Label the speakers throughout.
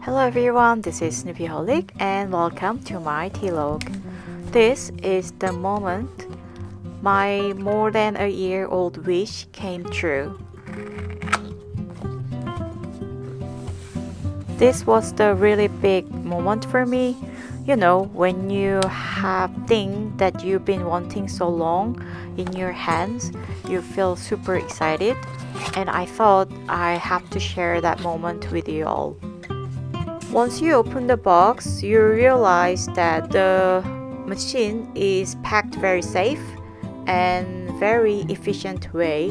Speaker 1: Hello everyone, this is Snoopyholic and welcome to my Tealog. This is the moment my more than a year old wish came true. This was the really big moment for me. You know, when you have things that you've been wanting so long in your hands, you feel super excited, and I thought I have to share that moment with you all. Once you open the box, you realize that the machine is packed very safe and very efficient way.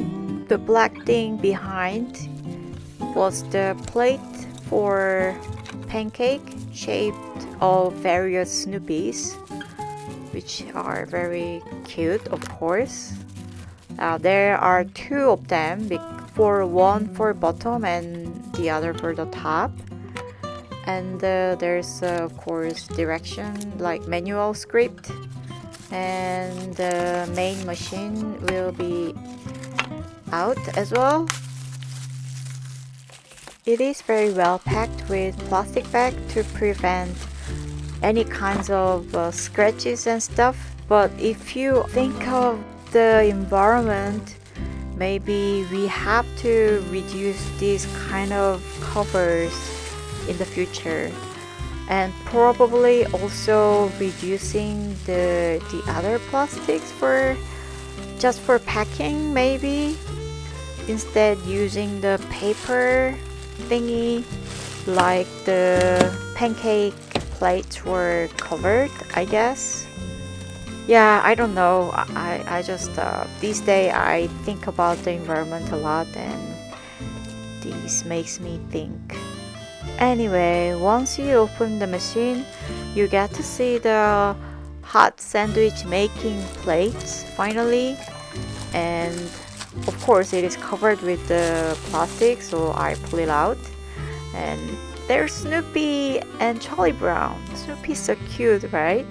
Speaker 1: The black thing behind was the plate for pancake shaped of various Snoopies, which are very cute, of course. There are two of them, one for bottom and the other for the top. And there's of course direction like manual script, and the main machine will be out as well. It is very well packed with plastic bag to prevent any kinds of scratches and stuff. But if you think of the environment, maybe we have to reduce these kind of covers in the future, and probably also reducing the other plastics for just for packing, maybe instead using the paper thingy like the pancake plates were covered, I guess. Yeah, I don't know. I just these days I think about the environment a lot, and this makes me think. Anyway, once you open the machine, you get to see the hot sandwich making plates finally, and of course it is covered with the plastic, so I pull it out, and there's Snoopy and Charlie Brown. Snoopy's so cute, right?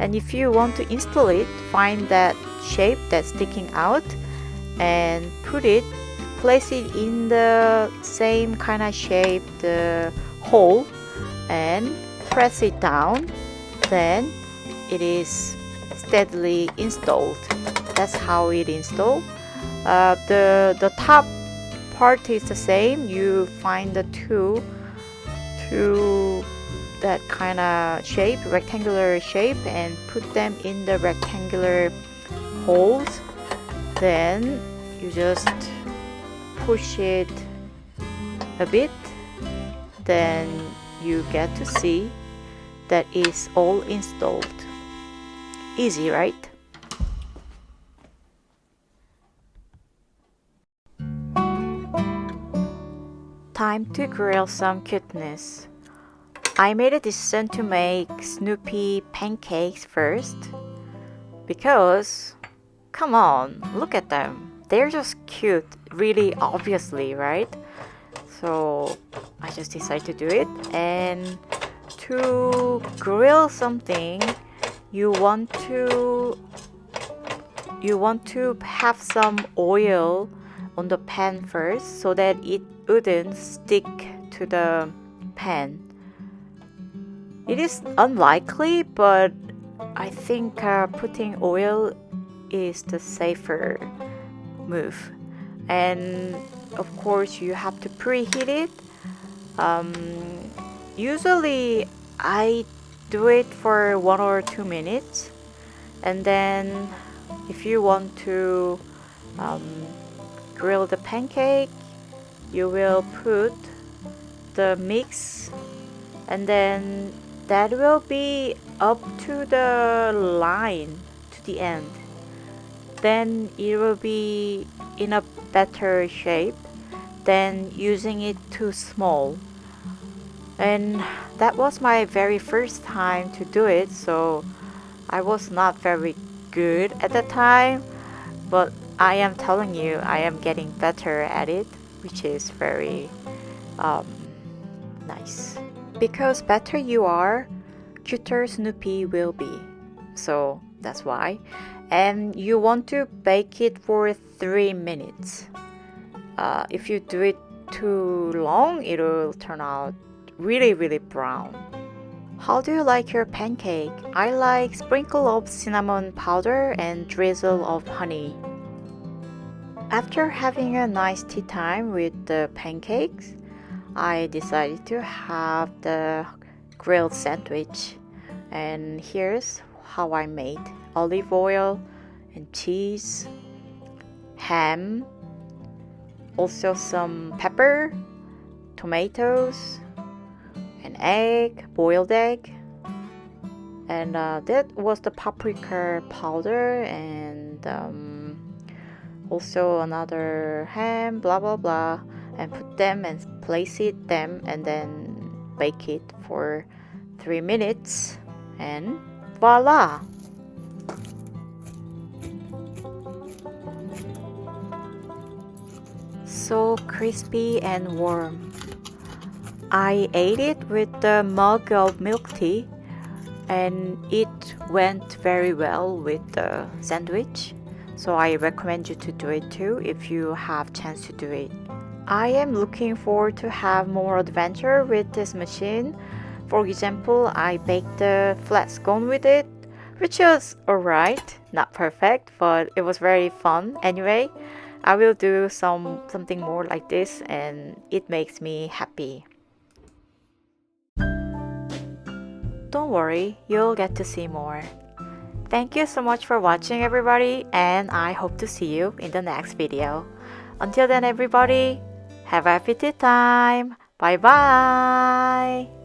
Speaker 1: And if you want to install it, find that shape that's sticking out and place it in the same kind of shape, the hole, and press it down. Then it is steadily installed. That's how it installed. The top part is the same. You find the two that kind of shape, rectangular shape, and put them in the rectangular holes. Then you just push it a bit, then you get to see that it's all installed. Easy, right? Time to grill some cuteness. I made a decision to make Snoopy pancakes first because, come on, look at them. They're just cute, really obviously, right? So I just decided to do it. And to grill something, you want to have some oil on the pan first so that it wouldn't stick to the pan. It is unlikely, but I think putting oil is the safer move. And of course you have to preheat it. Usually I do it for 1 or 2 minutes, and then if you want to grill the pancake, you will put the mix, and then that will be up to the line to the end. Then it will be in a better shape than using it too small. And that was my very first time to do it, so I was not very good at the time, but I am telling you, I am getting better at it, which is very nice. Because better you are, cuter Snoopy will be. So that's why. And you want to bake it for 3 minutes. If you do it too long, it will turn out really brown. How do you like your pancake? I like sprinkle of cinnamon powder and drizzle of honey. After having a nice tea time with the pancakes, I decided to have the grilled sandwich. And here's how I made: olive oil and cheese, ham, also some pepper, tomatoes, an egg, boiled egg, and that was the paprika powder, and also another ham, blah blah blah, and put them and place them and then bake it for 3 minutes, and voila! So crispy and warm. I ate it with a mug of milk tea, and it went very well with the sandwich. So I recommend you to do it too if you have chance to do it. I am looking forward to have more adventure with this machine. For example, I baked the flat scone with it, which was alright, not perfect, but it was very fun. Anyway, I will do something more like this, and it makes me happy. Don't worry, you'll get to see more. Thank you so much for watching, everybody, and I hope to see you in the next video. Until then, everybody, have a happy tea time. Bye bye.